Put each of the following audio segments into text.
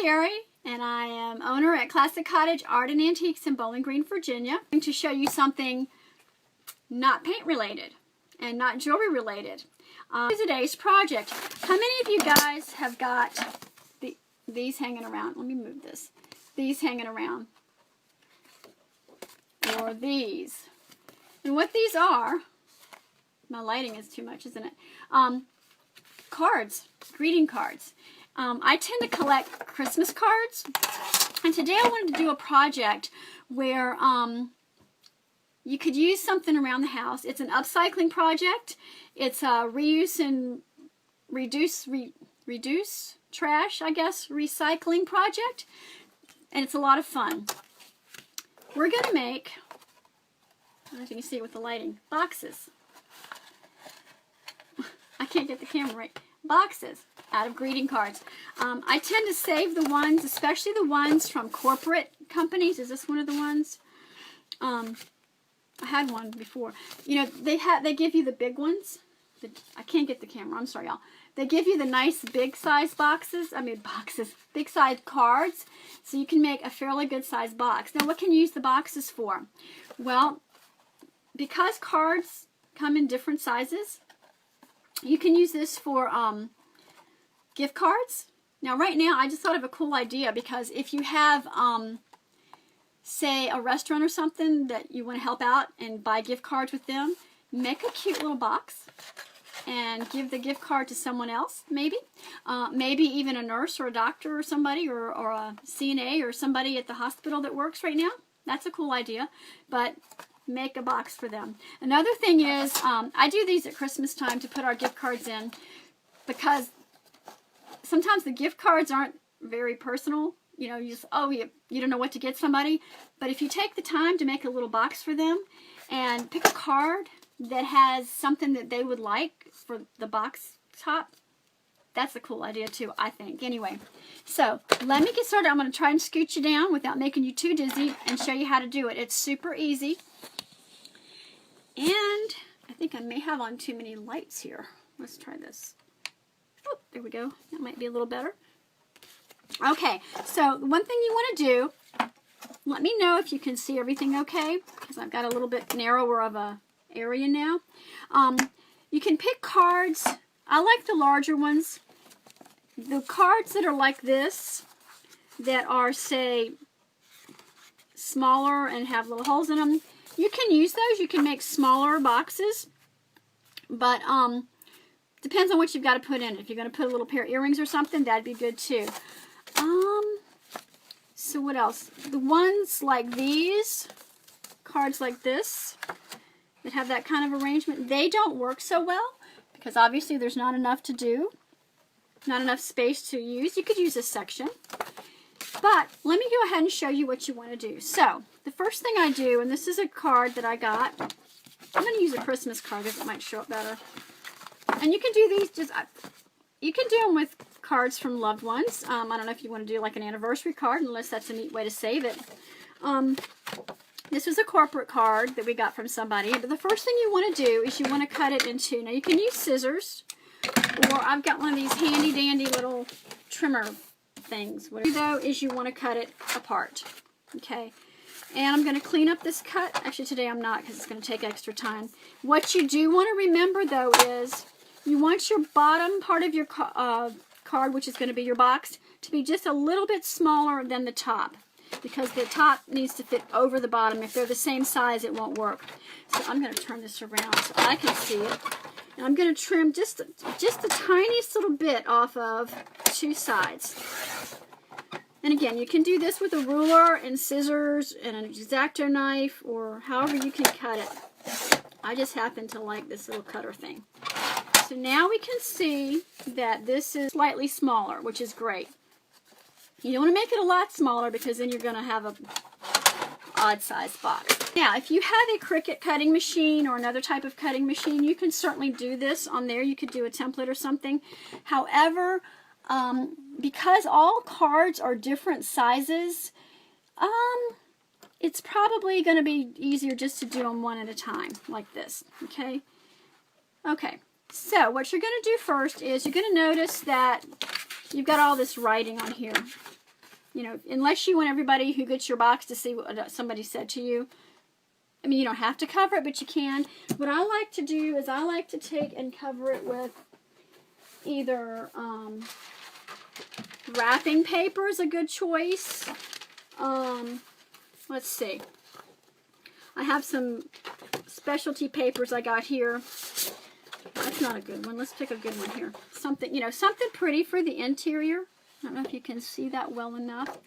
Sherry, and I am owner at Classic Cottage Art and Antiques in Bowling Green, Virginia. I'm going to show you something not paint related and not jewelry related. Today's project. How many of you guys have got these hanging around? Let me move this. These hanging around. Or these. And what these are, my lighting is too much, isn't it? Cards, greeting cards. I tend to collect Christmas cards, and today I wanted to do a project where you could use something around the house. It's an upcycling project. It's a reuse and reduce trash, I guess, recycling project, and it's a lot of fun. We're going to make, I don't know if you can see it with the lighting, boxes. I can't get the camera right. Boxes out of greeting cards. I tend to save the ones, especially the ones from corporate companies. Is this one of the ones? I had one before. You know, they give you the big ones. I can't get the camera. I'm sorry, y'all. They give you the nice big size boxes. Big size cards. So you can make a fairly good size box. Now, what can you use the boxes for? Well, because cards come in different sizes, you can use this for gift cards. Now, right now, I just thought of a cool idea, because if you have, say, a restaurant or something that you want to help out and buy gift cards with them, make a cute little box and give the gift card to someone else, maybe. Maybe even a nurse or a doctor or somebody, or a CNA or somebody at the hospital that works right now. That's a cool idea, but make a box for them. Another thing is, I do these at Christmas time to put our gift cards in, because sometimes the gift cards aren't very personal. You know, you just, you don't know what to get somebody. But if you take the time to make a little box for them and pick a card that has something that they would like for the box top, that's a cool idea too, I think. Anyway, so let me get started. I'm going to try and scoot you down without making you too dizzy and show you how to do it. It's super easy. And I think I may have on too many lights here. Let's try this. Oh, there we go. That might be a little better. Okay, so one thing you want to do, let me know if you can see everything okay, because I've got a little bit narrower of a area now. You can pick cards. I like the larger ones. The cards that are like this, that are, say, smaller and have little holes in them, you can use those. You can make smaller boxes, but depends on what you've got to put in it. If you're going to put a little pair of earrings or something, that'd be good too. So what else? The ones like these, cards like this, that have that kind of arrangement, they don't work so well, because obviously there's not enough to do, not enough space to use. You could use a section. But let me go ahead and show you what you want to do. So, the first thing I do, and this is a card that I got. I'm going to use a Christmas card because it might show up better. And you can do these, you can do them with cards from loved ones. I don't know if you want to do like an anniversary card, unless that's a neat way to save it. This was a corporate card that we got from somebody. But the first thing you want to do is you want to cut it into, now you can use scissors, or I've got one of these handy dandy little trimmer things. What you do, though, is you want to cut it apart. Okay, and I'm going to clean up this cut. Actually, today I'm not, because it's going to take extra time. What you do want to remember, though, is you want your bottom part of your card, which is going to be your box, to be just a little bit smaller than the top, because the top needs to fit over the bottom. If they're the same size, it won't work. So I'm going to turn this around so I can see it. And I'm going to trim just the tiniest little bit off of two sides. And again, you can do this with a ruler and scissors and an X-Acto knife, or however you can cut it. I just happen to like this little cutter thing. So now we can see that this is slightly smaller, which is great. You don't want to make it a lot smaller, because then you're going to have a odd size box. Now, if you have a Cricut cutting machine or another type of cutting machine, you can certainly do this on there. You could do a template or something. However, because all cards are different sizes, it's probably going to be easier just to do them one at a time, like this. Okay? Okay. So, what you're going to do first is you're going to notice that you've got all this writing on here. You know, unless you want everybody who gets your box to see what somebody said to you. I mean, you don't have to cover it, but you can. What I like to do is I like to take and cover it with either wrapping paper is a good choice. Let's see. I have some specialty papers I got here. That's not a good one. Let's pick a good one here. Something, you know, something pretty for the interior. I don't know if you can see that well enough.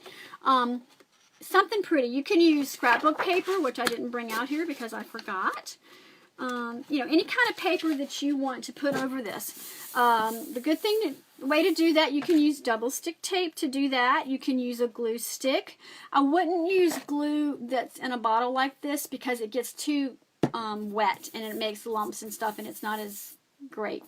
Something pretty. You can use scrapbook paper, which I didn't bring out here because I forgot. You know, any kind of paper that you want to put over this. The good thing, the way to do that, you can use double stick tape to do that. You can use a glue stick. I wouldn't use glue that's in a bottle like this because it gets too wet and it makes lumps and stuff and it's not as great.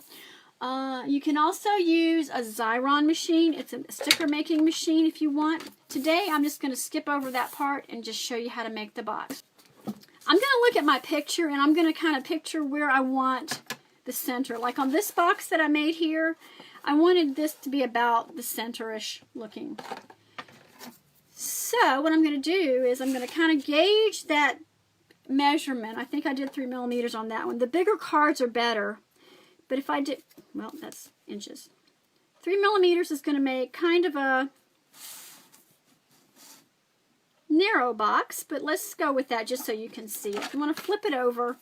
You can also use a Xyron machine. It's a sticker making machine if you want. Today I'm just going to skip over that part and just show you how to make the box. I'm going to look at my picture and I'm going to kind of picture where I want the center. Like on this box that I made here, I wanted this to be about the center-ish looking. So what I'm going to do is I'm going to kind of gauge that measurement. I think I did 3 millimeters on that one. The bigger cards are better. But if I did, well, that's inches. 3 millimeters is going to make kind of a narrow box, but let's go with that just so you can see it. I'm going to flip it over,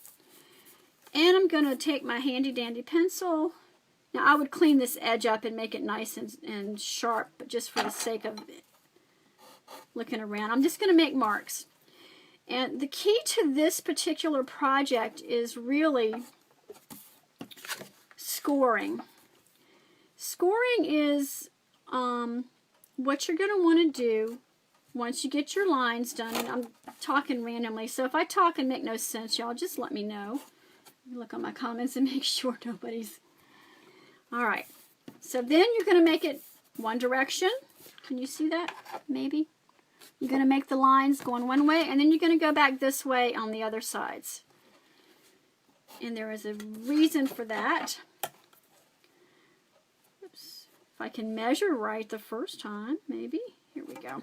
and I'm going to take my handy dandy pencil. Now I would clean this edge up and make it nice and sharp, but just for the sake of looking around, I'm just going to make marks. And the key to this particular project is really scoring. Scoring is what you're going to want to do once you get your lines done. And I'm talking randomly, so if I talk and make no sense, y'all just let me know. Look on my comments and make sure nobody's... Alright, so then you're going to make it one direction. Can you see that? Maybe. You're going to make the lines going one way, and then you're going to go back this way on the other sides. And there is a reason for that. Oops. If I can measure right the first time, maybe. Here we go.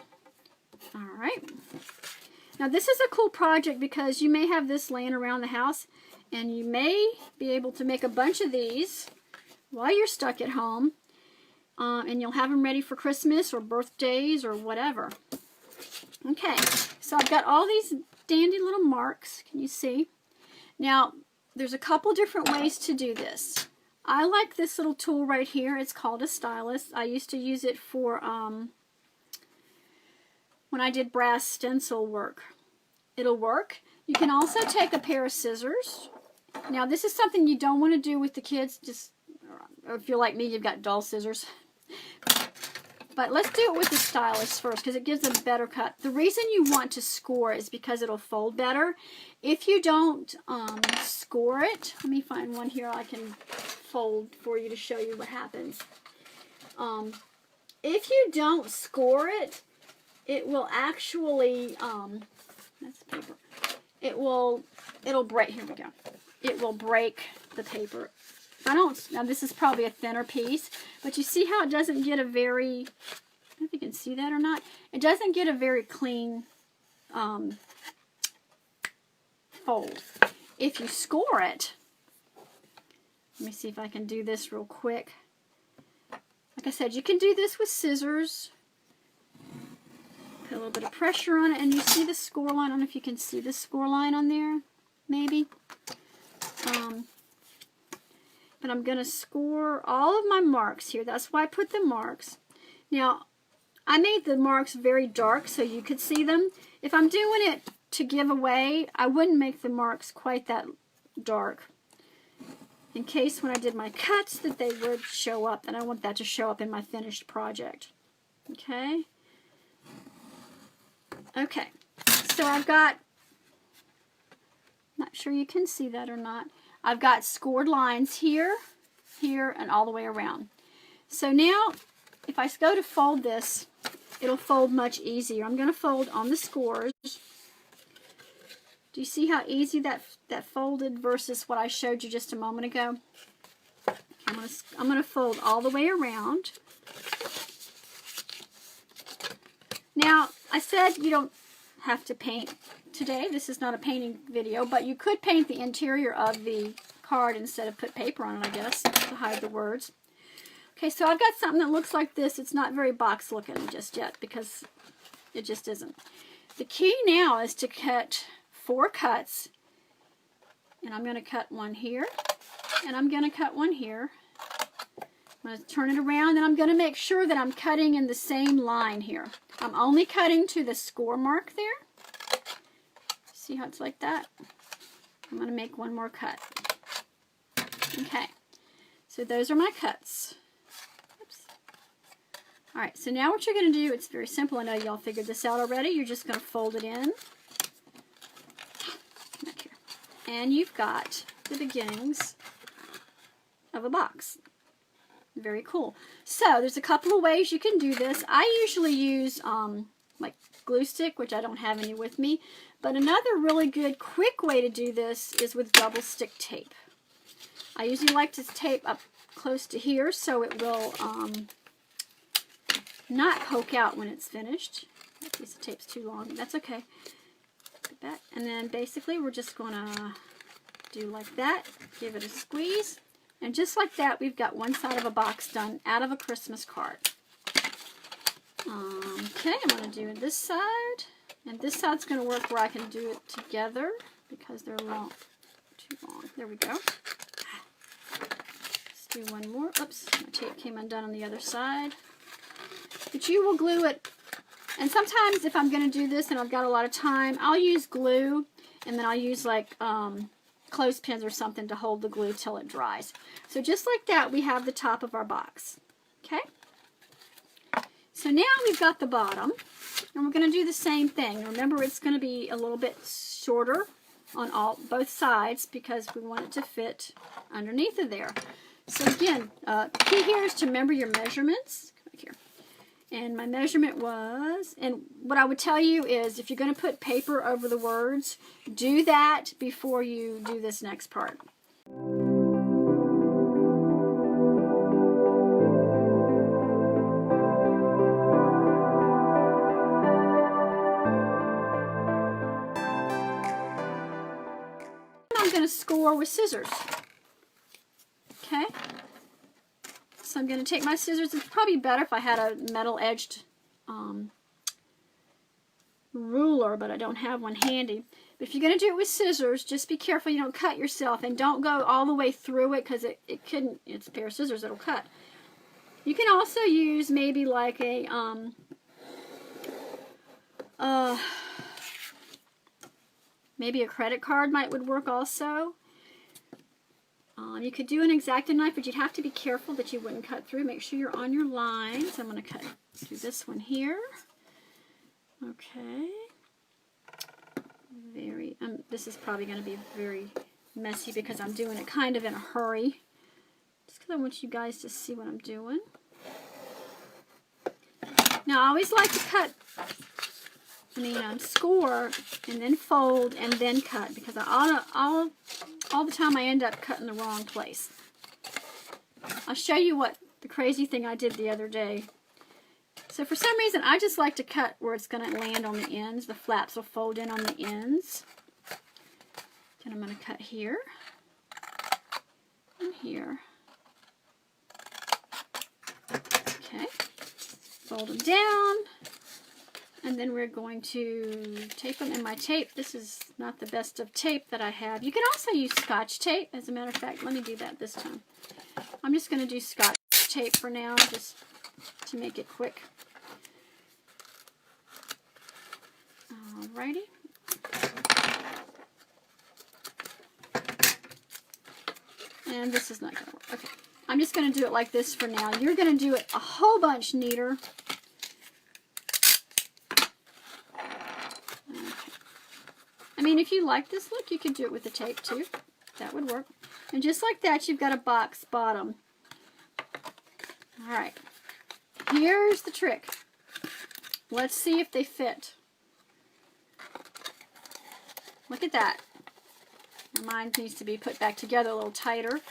Alright. Now this is a cool project because you may have this laying around the house, and you may be able to make a bunch of these while you're stuck at home, and you'll have them ready for Christmas or birthdays or whatever. Okay, so I've got all these dandy little marks. Can you see? Now, there's a couple different ways to do this. I like this little tool right here. It's called a stylus. I used to use it for when I did brass stencil work. It'll work. You can also take a pair of scissors. Now, this is something you don't want to do with the kids. Just, or if you're like me, you've got dull scissors. But let's do it with the stylus first because it gives a better cut. The reason you want to score is because it'll fold better. If you don't score it, let me find one here I can fold for you to show you what happens. If you don't score it, it will actually, that's paper. It'll break, here we go. It will break the paper. Now this is probably a thinner piece, but you see how it doesn't get a very, I don't know if you can see that or not, it doesn't get a very clean fold. If you score it, let me see if I can do this real quick. Like I said, you can do this with scissors. Put a little bit of pressure on it, and you see the score line. I don't know if you can see the score line on there, maybe. But I'm going to score all of my marks here. That's why I put the marks. Now, I made the marks very dark so you could see them. If I'm doing it to give away, I wouldn't make the marks quite that dark. In case when I did my cuts that they would show up, and I want that to show up in my finished project. Okay? Okay. So I've got, not sure you can see that or not. I've got scored lines here, here, and all the way around. So now, if I go to fold this, it'll fold much easier. I'm going to fold on the scores. Do you see how easy that folded versus what I showed you just a moment ago? I'm going to fold all the way around. Now, I said you don't have to paint today. This is not a painting video, but you could paint the interior of the card instead of put paper on it, I guess, to hide the words. Okay, so I've got something that looks like this. It's not very box looking just yet because it just isn't. The key now is to cut 4 cuts, and I'm going to cut one here, and I'm going to cut one here. I'm going to turn it around, and I'm going to make sure that I'm cutting in the same line here. I'm only cutting to the score mark there. See how it's like that? I'm going to make one more cut. Okay, so those are my cuts. Oops. All right, so now what you're going to do, it's very simple. I know y'all figured this out already. You're just going to fold it in. Back here. And you've got the beginnings of a box. Very cool. So there's a couple of ways you can do this. I usually use like glue stick, which I don't have any with me. But another really good quick way to do this is with double stick tape. I usually like to tape up close to here so it will not poke out when it's finished. That piece of tape's too long. That's okay. Put that. And then basically we're just going to do like that. Give it a squeeze. And just like that, we've got one side of a box done out of a Christmas card. Okay, I'm going to do this side. And this side's going to work where I can do it together because they're long, too long. There we go. Let's do one more. Oops, my tape came undone on the other side. But you will glue it. And sometimes if I'm going to do this and I've got a lot of time, I'll use glue. And then I'll use like clothespins or something to hold the glue till it dries. So just like that, we have the top of our box. Okay? So now we've got the bottom, and we're going to do the same thing. Remember, it's going to be a little bit shorter on both sides because we want it to fit underneath of there. So again, key here is to remember your measurements. Come back here. And my measurement was, and what I would tell you is if you're going to put paper over the words, do that before you do this next part. I'm going to score with scissors. Okay? So I'm going to take my scissors. It's probably better if I had a metal-edged ruler, but I don't have one handy. But if you're going to do it with scissors, just be careful you don't cut yourself, and don't go all the way through it because it's a pair of scissors that'll cut. You can also use maybe like a maybe a credit card would work also. You could do an X-Acto knife, but you'd have to be careful that you wouldn't cut through. Make sure you're on your lines. I'm going to do this one here. Okay. This is probably going to be very messy because I'm doing it kind of in a hurry. Just because I want you guys to see what I'm doing. Now, I always like to cut, score and then fold and then cut because all the time I end up cutting the wrong place. I'll show you what the crazy thing I did the other day. So for some reason I just like to cut where it's going to land on the ends. The flaps will fold in on the ends. And I'm going to cut here and here. Okay. Fold them down. And then we're going to tape them. And my tape, this is not the best of tape that I have. You can also use Scotch tape. As a matter of fact, let me do that this time. I'm just going to do Scotch tape for now, just to make it quick. Alrighty. And this is not going to work. Okay. I'm just going to do it like this for now. You're going to do it a whole bunch neater. I mean, if you like this look, you could do it with the tape too. That would work. And just like that, you've got a box bottom. Alright. Here's the trick. Let's see if they fit. Look at that. Mine needs to be put back together a little tighter.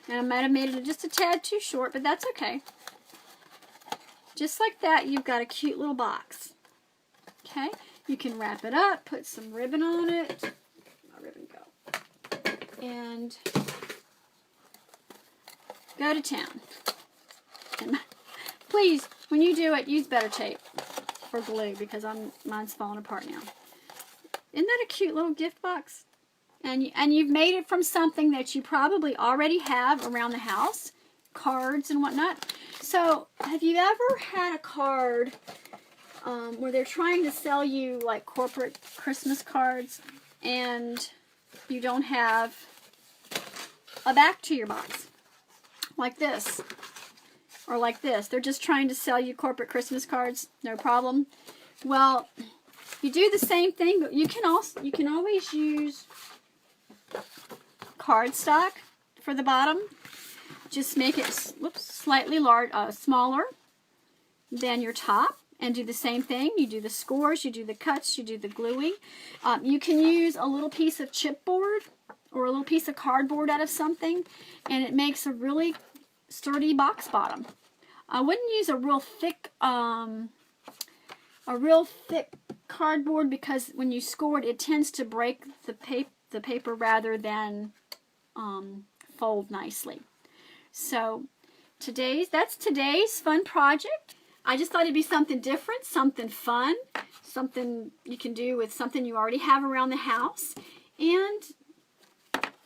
And I might have made it just a tad too short, but that's okay. Just like that, you've got a cute little box. Okay, you can wrap it up, put some ribbon on it. Where'd my ribbon go? And go to town. And please, when you do it, use better tape for glue because mine's falling apart now. Isn't that a cute little gift box? And you've made it from something that you probably already have around the house, cards and whatnot. So, have you ever had a card where they're trying to sell you like corporate Christmas cards and you don't have a back to your box? Like this. Or like this. They're just trying to sell you corporate Christmas cards. No problem. Well, you do the same thing, but you can always use cardstock for the bottom. Just make it slightly smaller than your top and do the same thing. You do the scores, you do the cuts, you do the gluing. You can use a little piece of chipboard or a little piece of cardboard out of something, and it makes a really sturdy box bottom. I wouldn't use a real thick cardboard because when you score it, it tends to break the paper rather than fold nicely. So that's today's fun project. I just thought it'd be something different, something fun, something you can do with something you already have around the house. And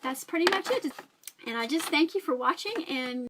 that's pretty much it. And I just thank you for watching. And